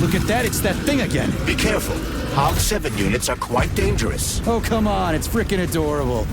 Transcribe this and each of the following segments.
Look at that, it's that thing again. Be careful. Hog 7 units are quite dangerous. Oh, come on, it's freaking adorable.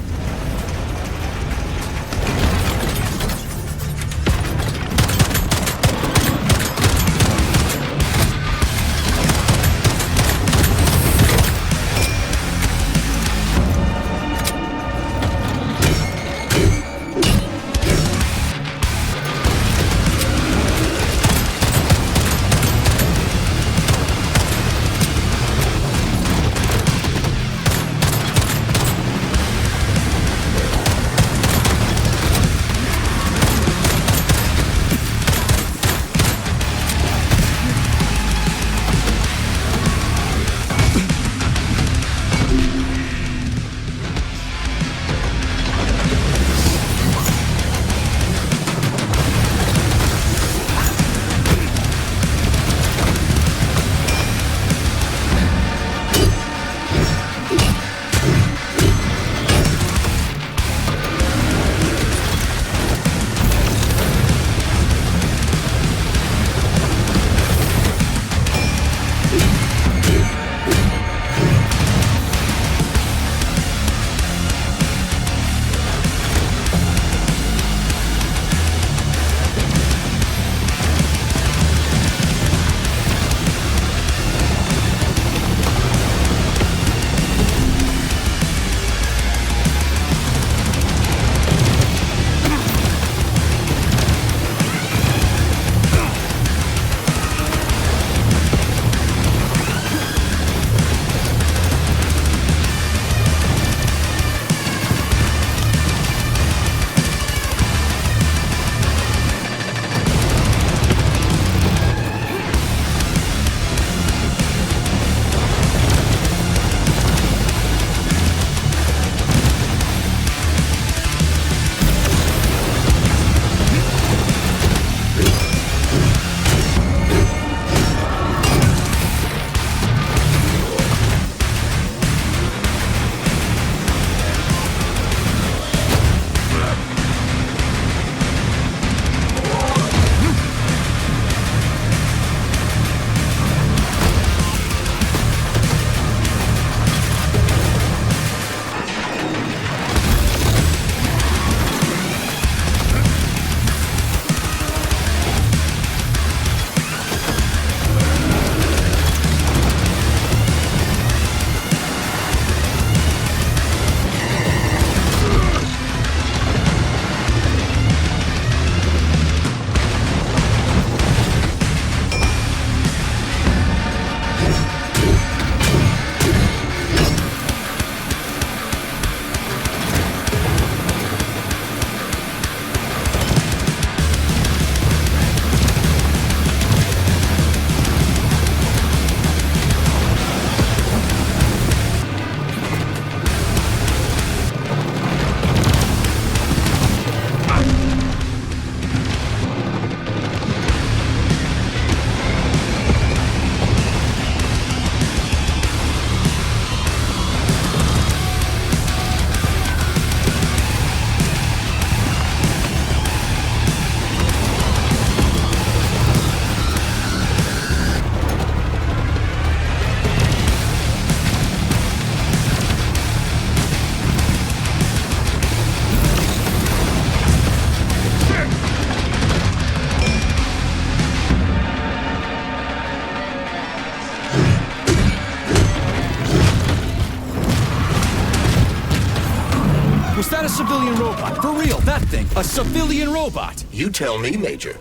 Was that a civilian robot? For real, that thing. A civilian robot. You tell me, Major.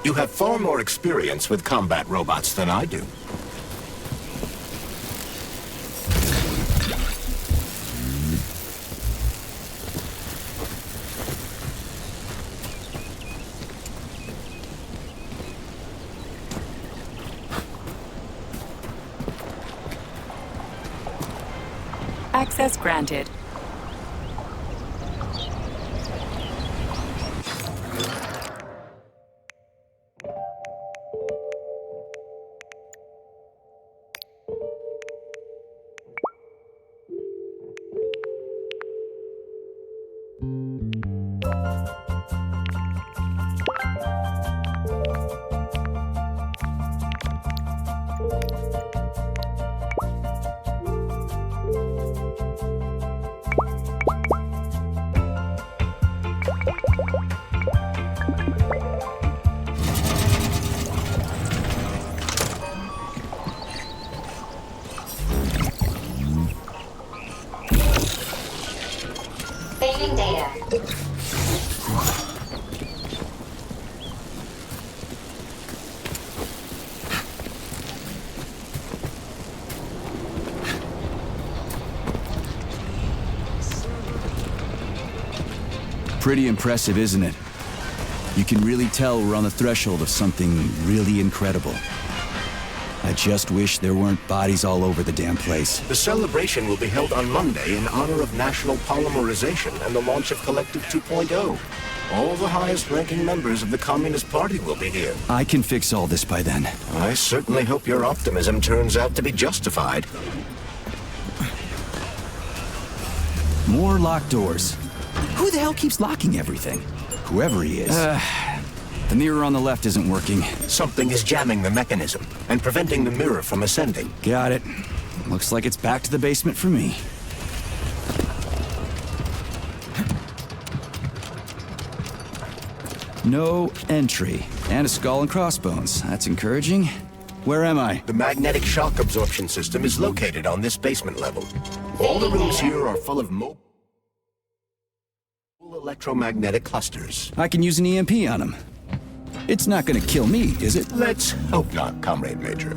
You have far more experience with combat robots than I do. Access granted. Receiving data. Pretty impressive, isn't it? You can really tell we're on the threshold of something really incredible. I just wish there weren't bodies all over the damn place. The celebration will be held on Monday in honor of National Polymerization and the launch of Collective 2.0. All the highest-ranking members of the Communist Party will be here. I can fix all this by then. I certainly hope your optimism turns out to be justified. More locked doors. Who the hell keeps locking everything? Whoever he is. The mirror on the left isn't working. Something is jamming the mechanism and preventing the mirror from ascending. Got it. Looks like it's back to the basement for me. No entry. And a skull and crossbones. That's encouraging. Where am I? The magnetic shock absorption system is located on this basement level. All the rooms here are full of mobile electromagnetic clusters. I can use an EMP on him. It's not gonna kill me, is it? Let's hope not, Comrade Major.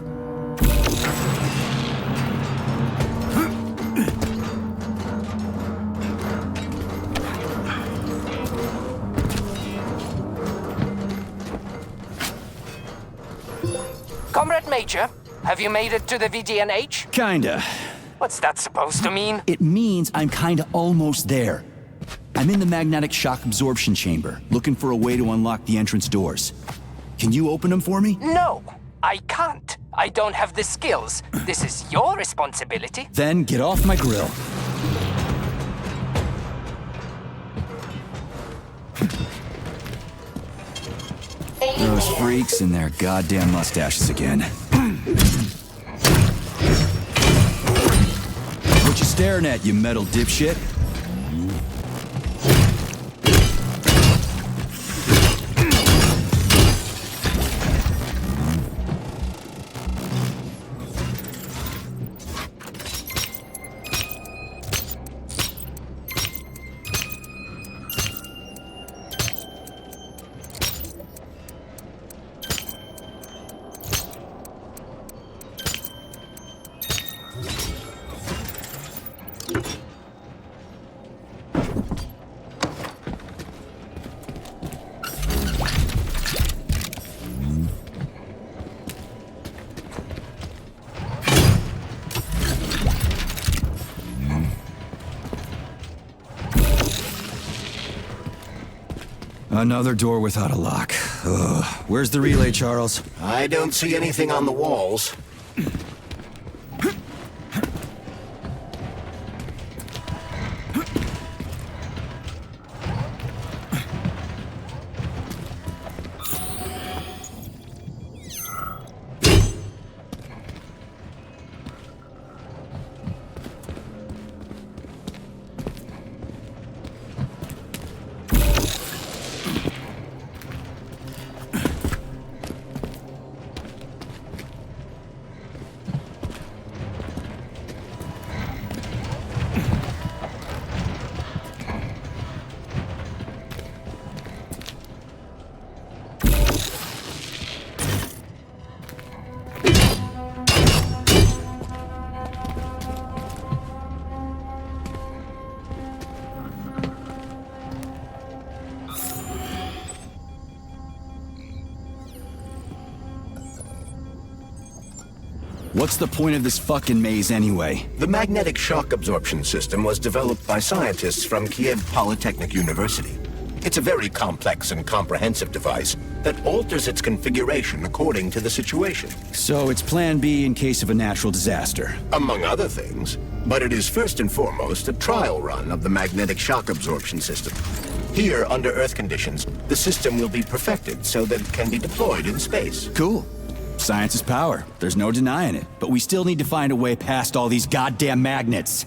Comrade Major, have you made it to the VDNH? Kinda. What's that supposed to mean? It means I'm kinda almost there. I'm in the magnetic shock absorption chamber, looking for a way to unlock the entrance doors. Can you open them for me? No, I can't. I don't have the skills. This is your responsibility. Then get off my grill. Those freaks and their goddamn mustaches again. What you staring at, you metal dipshit? Another door without a lock. Ugh. Where's the relay, Charles? I don't see anything on the walls. What's the point of this fucking maze anyway? The magnetic shock absorption system was developed by scientists from Kiev Polytechnic University. It's a very complex and comprehensive device that alters its configuration according to the situation. So it's plan B in case of a natural disaster. Among other things. But it is first and foremost a trial run of the magnetic shock absorption system. Here, under Earth conditions, the system will be perfected so that it can be deployed in space. Cool. Science is power. There's no denying it. But we still need to find a way past all these goddamn magnets.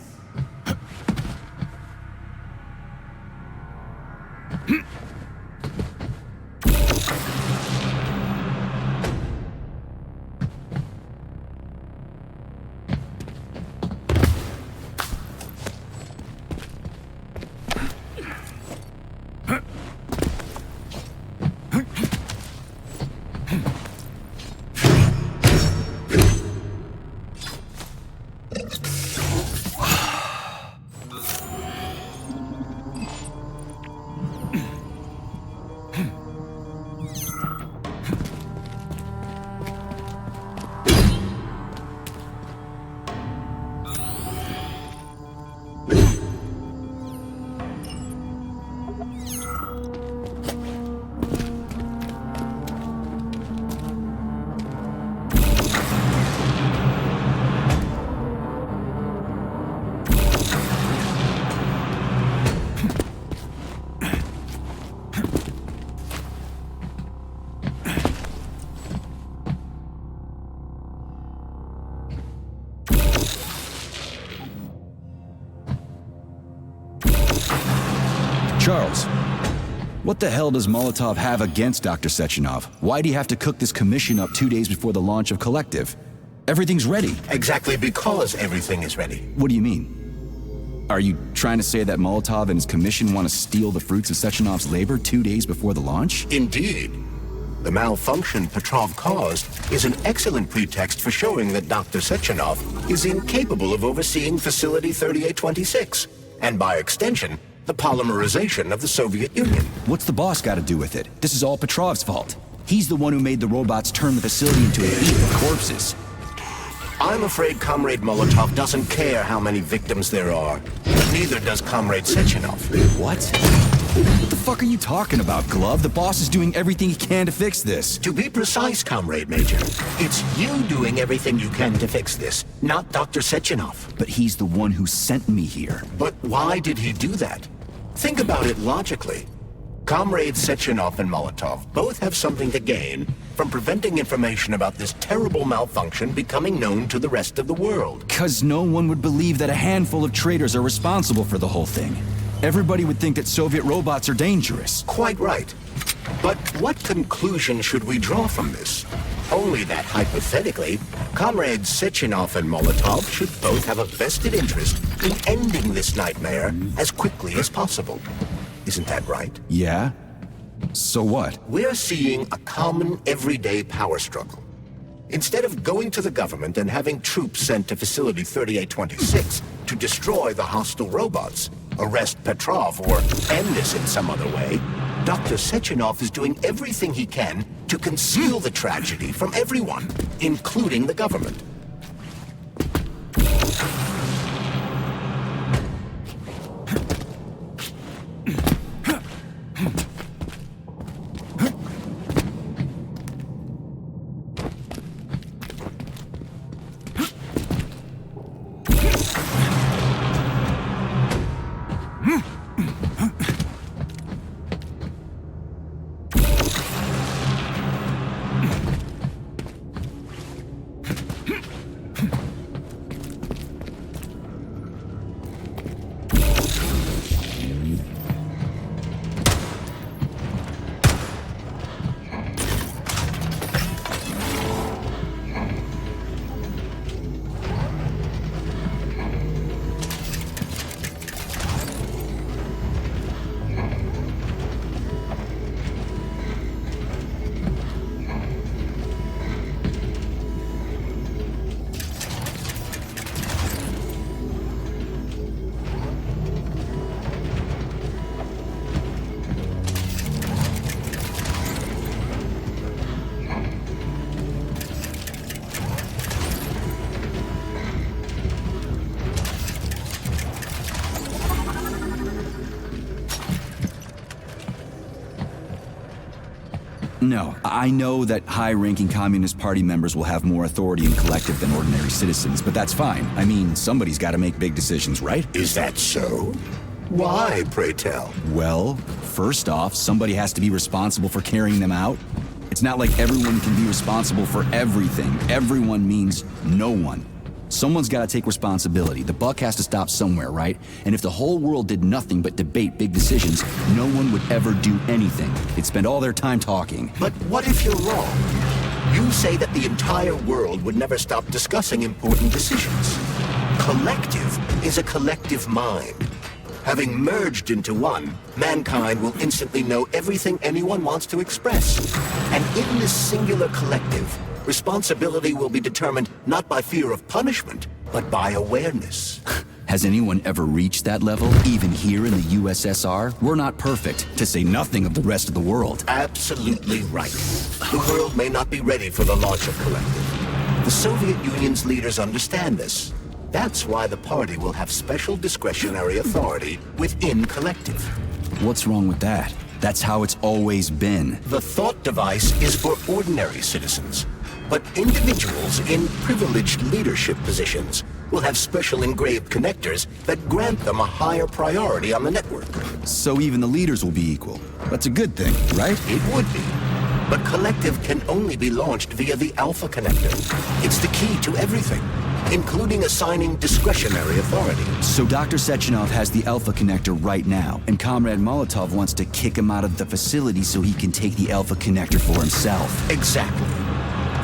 Charles, what the hell does Molotov have against Dr. Sechenov? Why'd he have to cook this commission up 2 days before the launch of Collective? Everything's ready. Exactly because everything is ready. What do you mean? Are you trying to say that Molotov and his commission want to steal the fruits of Sechenov's labor 2 days before the launch? Indeed. The malfunction Petrov caused is an excellent pretext for showing that Dr. Sechenov is incapable of overseeing Facility 3826, and by extension, the polymerization of the Soviet Union. What's the boss got to do with it? This is all Petrov's fault. He's the one who made the robots turn the facility into a heap of corpses. I'm afraid Comrade Molotov doesn't care how many victims there are. Neither does Comrade Sechenov. What? What the fuck are you talking about, Glove? The boss is doing everything he can to fix this. To be precise, Comrade Major, it's you doing everything you can to fix this, not Dr. Sechenov. But he's the one who sent me here. But why did he do that? Think about it logically. Comrades Sechenov and Molotov both have something to gain from preventing information about this terrible malfunction becoming known to the rest of the world. 'Cause no one would believe that a handful of traitors are responsible for the whole thing. Everybody would think that Soviet robots are dangerous. Quite right. But what conclusion should we draw from this? Only that hypothetically, Comrades Sechenov and Molotov should both have a vested interest in ending this nightmare as quickly as possible. Isn't that right? Yeah? So what? We're seeing a common everyday power struggle. Instead of going to the government and having troops sent to Facility 3826 to destroy the hostile robots, arrest Petrov, or end this in some other way, Dr. Sechenov is doing everything he can to conceal the tragedy from everyone, including the government. No, I know that high-ranking Communist Party members will have more authority in Collective than ordinary citizens, but that's fine. I mean, somebody's got to make big decisions, right? Is that so? Why, pray tell? Well, first off, somebody has to be responsible for carrying them out. It's not like everyone can be responsible for everything. Everyone means no one. Someone's got to take responsibility. The buck has to stop somewhere, right? And if the whole world did nothing but debate big decisions, no one would ever do anything. They'd spend all their time talking. But what if you're wrong? You say that the entire world would never stop discussing important decisions. Collective is a collective mind. Having merged into one, mankind will instantly know everything anyone wants to express. And in this singular collective, responsibility will be determined not by fear of punishment, but by awareness. Has anyone ever reached that level, even here in the USSR? We're not perfect, to say nothing of the rest of the world. Absolutely right. The world may not be ready for the launch of Collective. The Soviet Union's leaders understand this. That's why the party will have special discretionary authority within Collective. What's wrong with that? That's how it's always been. The thought device is for ordinary citizens, but individuals in privileged leadership positions will have special engraved connectors that grant them a higher priority on the network. So even the leaders will be equal. That's a good thing, right? It would be. But Collective can only be launched via the Alpha Connector. It's the key to everything. including assigning discretionary authority. So Dr. Sechenov has the Alpha Connector right now, and Comrade Molotov wants to kick him out of the facility so he can take the Alpha Connector for himself. Exactly.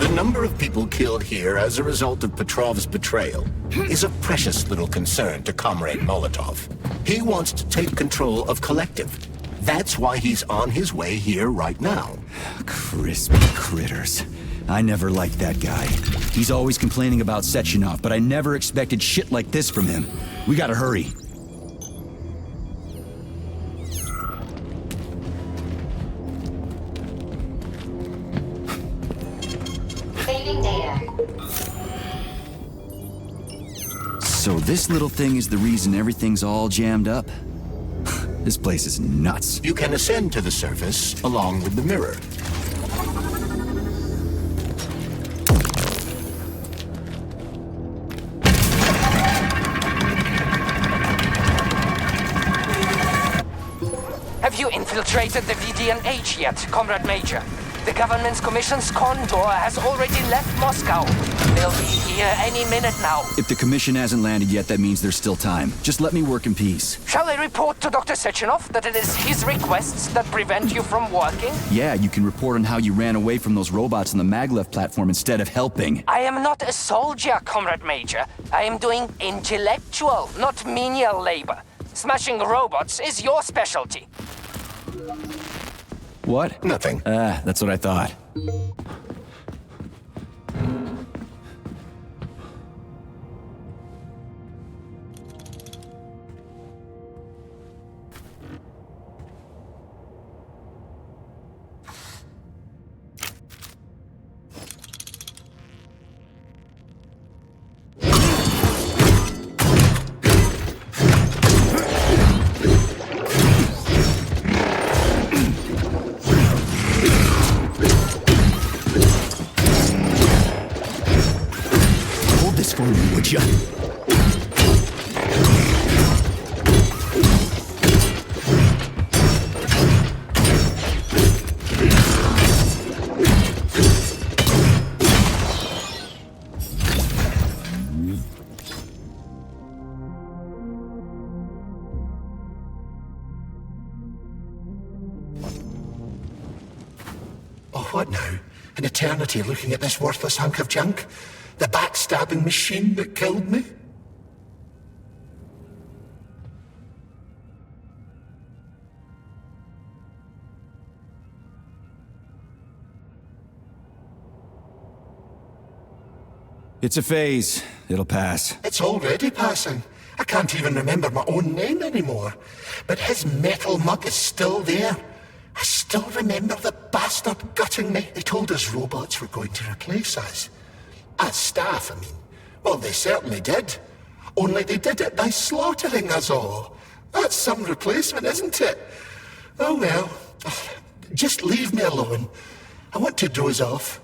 The number of people killed here as a result of Petrov's betrayal is a precious little concern to Comrade Molotov. He wants to take control of Collective. That's why he's on his way here right now. Crispy critters. I never liked that guy. He's always complaining about Sechenov, but I never expected shit like this from him. We gotta hurry. Saving data. So this little thing is the reason everything's all jammed up? This place is nuts. You can ascend to the surface along with the mirror. Have you infiltrated the VDNH yet, Comrade Major? The government's commission's condor has already left Moscow. They'll be here any minute now. If the commission hasn't landed yet, that means there's still time. Just let me work in peace. Shall I report to Dr. Sechenov that it is his requests that prevent you from working? Yeah, you can report on how you ran away from those robots on the maglev platform instead of helping. I am not a soldier, Comrade Major. I am doing intellectual, not menial labor. Smashing robots is your specialty. What? Nothing. That's what I thought. For me, would you? Oh, what now? An eternity looking at this worthless hunk of junk? The backstabbing machine that killed me? It's a phase. It'll pass. It's already passing. I can't even remember my own name anymore. But his metal mug is still there. I still remember the bastard gutting me. They told us robots were going to replace us. As staff, I mean. Well, they certainly did. Only they did it by slaughtering us all. That's some replacement, isn't it? Oh well. Just leave me alone. I want to doze off.